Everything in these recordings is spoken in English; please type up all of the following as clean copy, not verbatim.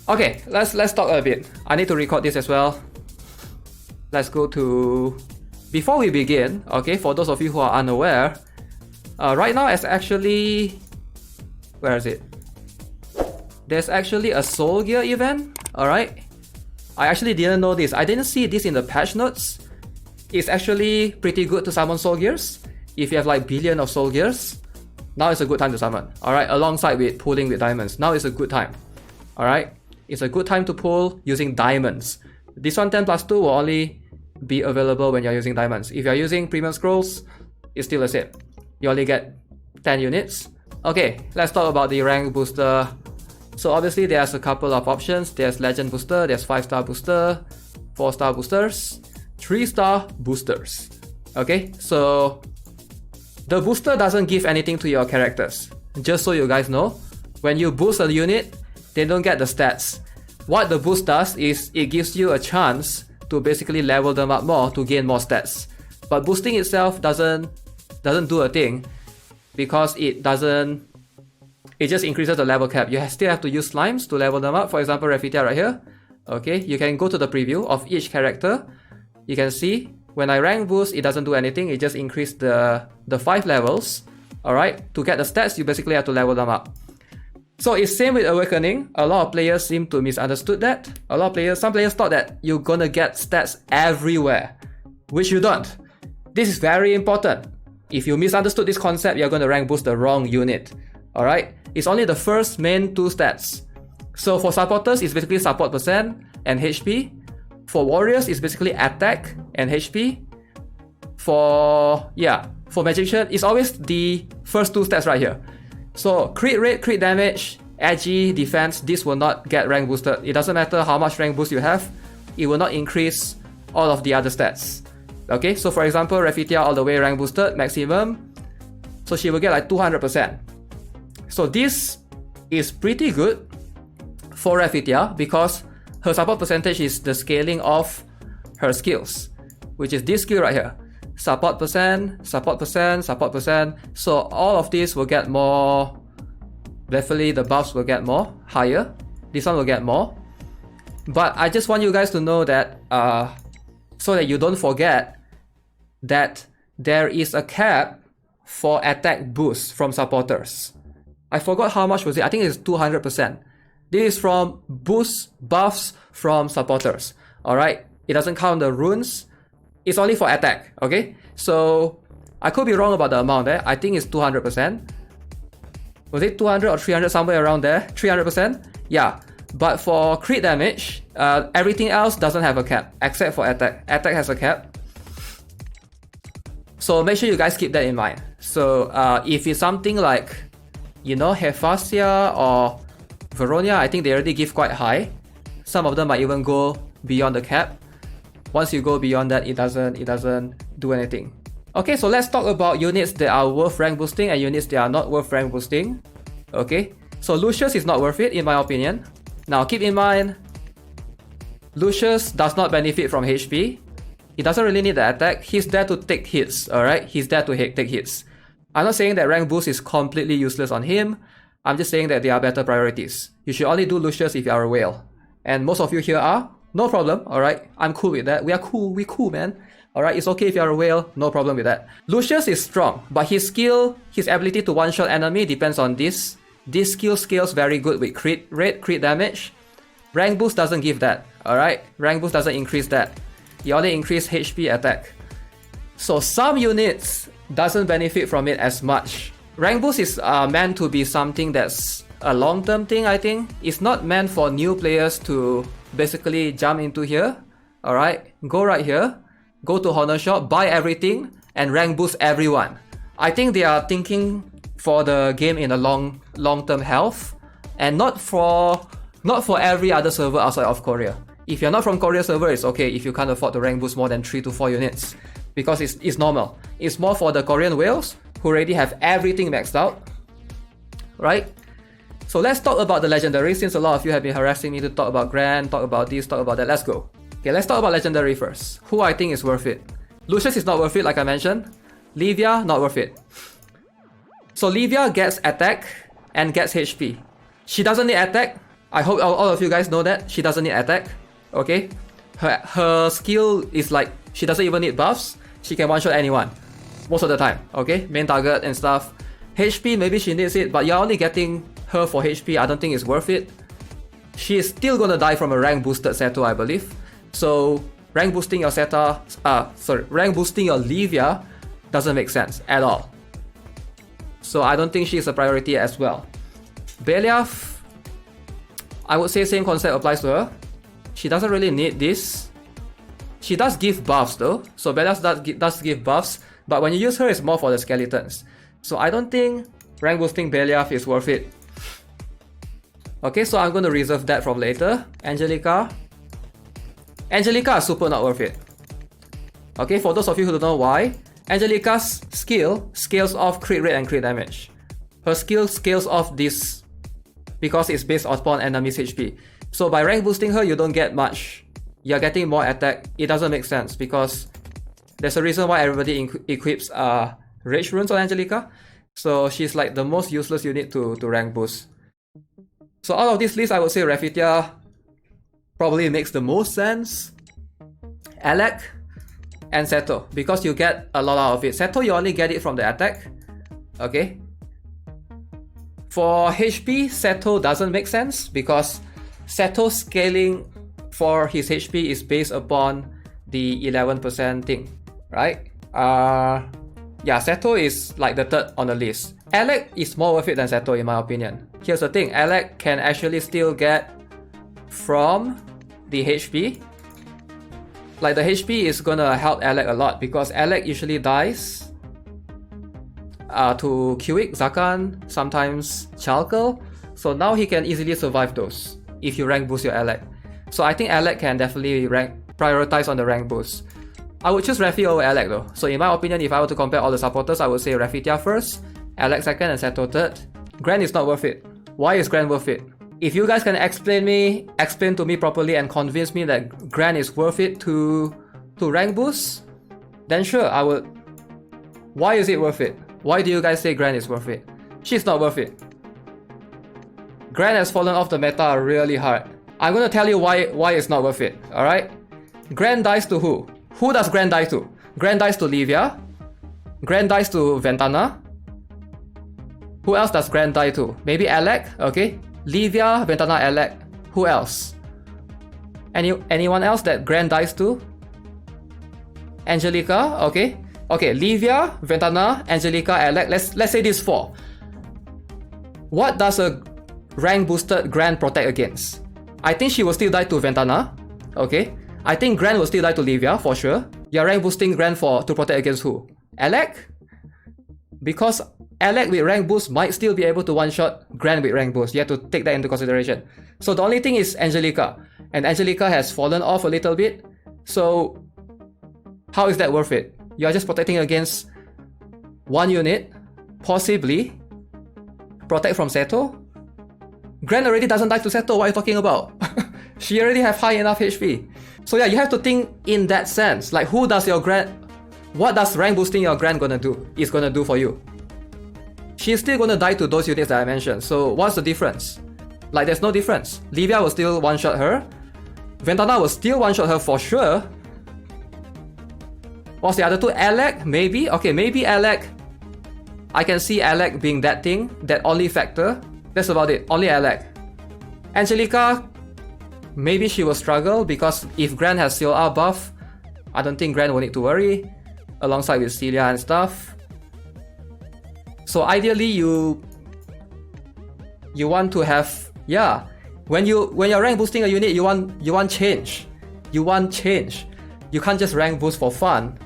Okay, let's talk a bit. I need to record this as well. Let's go to... Before we begin, okay, for those of you who are unaware, right now it's actually... Where is it? There's actually a Soul Gear event, alright? I actually didn't know this. I didn't see this in the patch notes. It's actually pretty good to summon Soul Gears. If you have like billion of Soul Gears, now is a good time to summon, alright? Alongside with pulling with diamonds, now is a good time, alright? It's a good time to pull using diamonds. This one 10+2 will only be available when you're using diamonds. If you're using premium scrolls, it's still the same. You only get 10 units. Okay, let's talk about the rank booster. So obviously there's a couple of options. There's legend booster, there's 5-star booster, 4-star boosters, 3-star boosters. Okay, so the booster doesn't give anything to your characters. Just so you guys know, when you boost a unit, they don't get the stats. What the boost does is it gives you a chance to basically level them up more to gain more stats. But boosting itself doesn't do a thing because it just increases the level cap. You still have to use slimes to level them up. For example, Refitia right here. Okay, you can go to the preview of each character. You can see when I rank boost, it doesn't do anything. It just increased the 5 levels. Alright, to get the stats, you basically have to level them up. So it's same with Awakening. A lot of players seem to misunderstood that. Some players thought that you're gonna get stats everywhere, which you don't. This is very important. If you misunderstood this concept, you're gonna rank boost the wrong unit. Alright? It's only the first main 2 stats. So for supporters, it's basically support percent and HP. For warriors, it's basically attack and HP. For magician, it's always the first 2 stats right here. So crit rate, crit damage, agi, defense, this will not get rank boosted. It doesn't matter how much rank boost you have, it will not increase all of the other stats. Okay, so for example, Refitia all the way rank boosted, maximum. So she will get like 200%. So this is pretty good for Refitia because her support percentage is the scaling of her skills, which is this skill right here. Support percent, support percent, support percent. So all of these will get more. Definitely the buffs will get more, higher. This one will get more. But I just want you guys to know that so that you don't forget that there is a cap for attack boost from supporters. I forgot how much was it. I think it's 200%. This is from boost buffs from supporters. Alright, it doesn't count the runes. It's only for attack, okay? So, I could be wrong about the amount there. I think it's 200%. Was it 200 or 300, somewhere around there? 300%? Yeah. But for crit damage, everything else doesn't have a cap, except for attack. Attack has a cap. So, make sure you guys keep that in mind. So, if it's something like, you know, Hephaestus or Veronia, I think they already give quite high. Some of them might even go beyond the cap. Once you go beyond that, it doesn't do anything. Okay, so let's talk about units that are worth rank boosting and units that are not worth rank boosting. Okay, so Lucius is not worth it in my opinion. Now keep in mind, Lucius does not benefit from HP. He doesn't really need the attack. He's there to take hits, alright? He's there to take hits. I'm not saying that rank boost is completely useless on him. I'm just saying that there are better priorities. You should only do Lucius if you are a whale. And most of you here are. No problem, alright? I'm cool with that. We cool, man. Alright, it's okay if you're a whale, no problem with that. Lucius is strong, but his skill, his ability to one-shot enemy depends on this. This skill scales very good with crit rate, crit damage. Rank boost doesn't give that, alright? Rank boost doesn't increase that. It only increases HP attack. So some units doesn't benefit from it as much. Rank boost is meant to be something that's a long-term thing, I think. It's not meant for new players to basically jump into here. Alright, go right here, go to Honor Shop, buy everything, and rank boost everyone. I think they are thinking for the game in a long-term health, and not for every other server outside of Korea. If you're not from Korea server, it's okay if you can't afford to rank boost more than 3 to 4 units, because it's normal. It's more for the Korean whales who already have everything maxed out, right? So let's talk about the Legendary, since a lot of you have been harassing me to talk about Grand, talk about this, talk about that. Let's go. Okay, let's talk about Legendary first. Who I think is worth it. Lucius is not worth it, like I mentioned. Livia, not worth it. So Livia gets attack and gets HP. She doesn't need attack. I hope all of you guys know that she doesn't need attack. Okay, her skill is like she doesn't even need buffs. She can one-shot anyone most of the time. Okay, main target and stuff. HP, maybe she needs it, but you're only getting her for HP. I don't think it's worth it. She is still gonna die from a rank boosted Seto, I believe. So rank boosting your Seta, rank boosting your Livia doesn't make sense at all. So I don't think she's a priority as well. Beliaf, I would say same concept applies to her. She doesn't really need this. She does give buffs though, so Beliaf does give buffs, but when you use her, it's more for the skeletons. So I don't think rank boosting Beliaf is worth it. Okay, so I'm going to reserve that from later. Angelica. Angelica is super not worth it. Okay, for those of you who don't know why, Angelica's skill scales off crit rate and crit damage. Her skill scales off this because it's based upon enemy's HP. So by rank boosting her, you don't get much. You're getting more attack. It doesn't make sense because there's a reason why everybody equips rage runes on Angelica. So she's like the most useless unit to rank boost. So out of this list, I would say Raphithia probably makes the most sense. Alec and Seto, because you get a lot out of it. Seto, you only get it from the attack. Okay. For HP, Seto doesn't make sense because Seto's scaling for his HP is based upon the 11% thing, right? Yeah, Seto is like the third on the list. Alec is more worth it than Seto in my opinion. Here's the thing, Alec can actually still get from the HP. Like the HP is gonna help Alec a lot because Alec usually dies to Kiwik, Zakan, sometimes Chalkel. So now he can easily survive those if you rank boost your Alec. So I think Alec can definitely prioritize on the rank boost. I would choose Rafi over Alec though. So in my opinion, if I were to compare all the supporters, I would say Raphithia first, Alec second, and Seto third. Grand is not worth it. Why is Grand worth it? If you guys can explain to me properly and convince me that Grand is worth it to rank boost, then sure, I would. Why is it worth it? Why do you guys say Grand is worth it? She's not worth it. Grand has fallen off the meta really hard. I'm gonna tell you why it's not worth it, alright? Grand dies to who? Who does Grand die to? Grand dies to Livia. Grand dies to Ventana. Who else does Grand die to? Maybe Alec, okay? Livia, Ventana, Alec. Who else? Anyone else that Grand dies to? Angelica, okay? Okay, Livia, Ventana, Angelica, Alec. Let's say these four. What does a rank boosted Grand protect against? I think she will still die to Ventana, okay? I think Grand will still die to Livia for sure. You're rank boosting Grand to protect against who? Alec? Because Alec with rank boost might still be able to one-shot Grand with rank boost. You have to take that into consideration. So the only thing is Angelica. And Angelica has fallen off a little bit. So how is that worth it? You are just protecting against one unit, possibly protect from Seto. Grand already doesn't die to Seto, what are you talking about? She already have high enough HP. So yeah, you have to think in that sense. Like who does your Grand... What does rank boosting your Grand gonna do? Is gonna do for you? She's still gonna die to those units that I mentioned. So what's the difference? Like there's no difference. Livia will still one-shot her. Ventana will still one-shot her for sure. What's the other two? Alec? Maybe? Okay, maybe Alec. I can see Alec being that thing, that only factor. That's about it. Only Alec. Angelica, maybe she will struggle because if Grand has CLR buff, I don't think Grand will need to worry. Alongside with Celia and stuff. So ideally you want to have, yeah, when you're rank boosting a unit, you want change. You want change. You can't just rank boost for fun.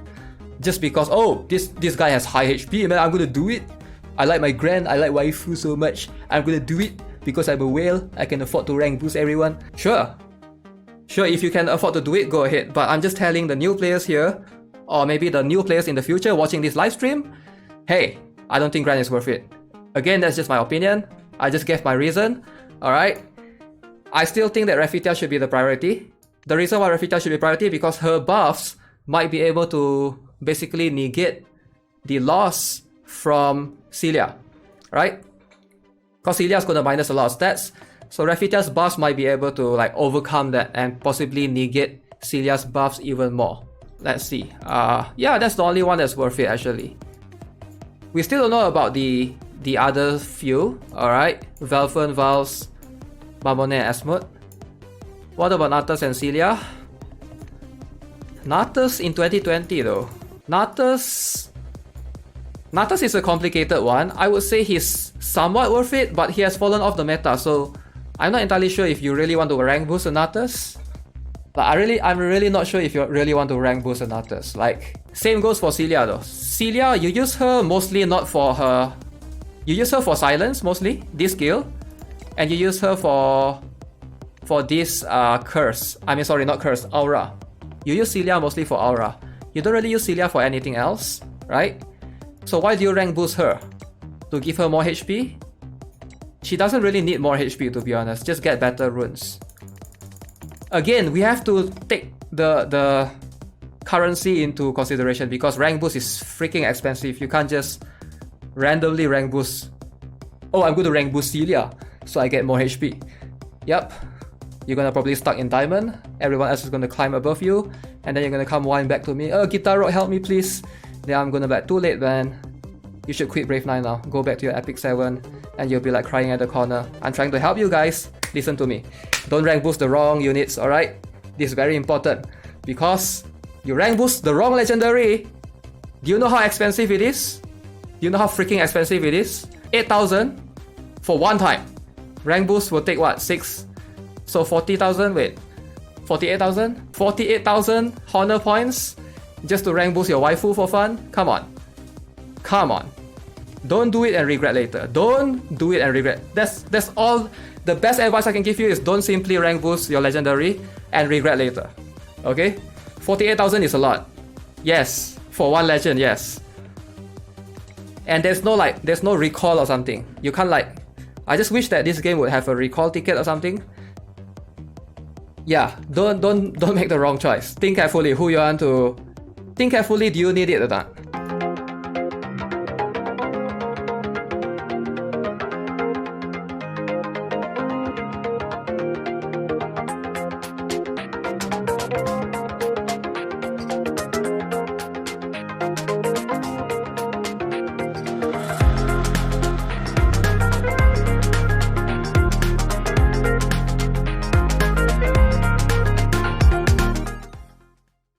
Just because, oh, this guy has high HP, man, I'm gonna do it. I like my Grand, I like waifu so much. I'm gonna do it because I'm a whale. I can afford to rank boost everyone. Sure, if you can afford to do it, go ahead. But I'm just telling the new players here, or maybe the new players in the future watching this live stream, hey, I don't think Grand is worth it. Again, that's just my opinion. I just gave my reason. Alright. I still think that Raphithia should be the priority. The reason why Raphithia should be priority is because her buffs might be able to basically negate the loss from Celia. Right? Because Celia is going to minus a lot of stats. So Raphitia's buffs might be able to like overcome that and possibly negate Celia's buffs even more. Let's see. Yeah, that's the only one that's worth it actually. We still don't know about the other few. Alright, Velfen, Vals, Mamone, and Asmod. What about Natus and Celia? Natus in 2020 though. Natus is a complicated one. I would say he's somewhat worth it, but he has fallen off the meta, so I'm not entirely sure if you really want to rank boost a Natus. But I'm really not sure if you really want to rank boost a Natus. Like, same goes for Celia though. Celia, you use her mostly not for her... You use her for silence mostly, this skill. And you use her for this curse. I mean, sorry, not curse, aura. You use Celia mostly for aura. You don't really use Celia for anything else, right? So why do you rank boost her? To give her more HP? She doesn't really need more HP, to be honest. Just get better runes. Again, we have to take the currency into consideration because rank boost is freaking expensive. You can't just randomly rank boost. Oh, I'm going to rank boost Celia so I get more HP. Yep. You're gonna probably stuck in diamond. Everyone else is gonna climb above you, and then you're gonna come whine back to me. Oh, Guitar Rock, help me please. Then I'm gonna be like, too late, man. You should quit Brave 9 now. Go back to your Epic 7, and you'll be like crying at the corner. I'm trying to help you guys. Listen to me. Don't rank boost the wrong units, alright? This is very important because you rank boost the wrong legendary. Do you know how expensive it is? Do you know how freaking expensive it is? 8,000 for one time. Rank boost will take what? 6? So 40,000, wait, 48,000? 48,000 honor points just to rank boost your waifu for fun? Come on. Come on. Don't do it and regret later. Don't do it and regret. That's all. The best advice I can give you is don't simply rank boost your legendary and regret later. Okay? 48,000 is a lot. Yes. For one legend, yes. And there's no recall or something. You can't like... I just wish that this game would have a recall ticket or something. Yeah, don't make the wrong choice. Think carefully who you want to... Think carefully, do you need it or not?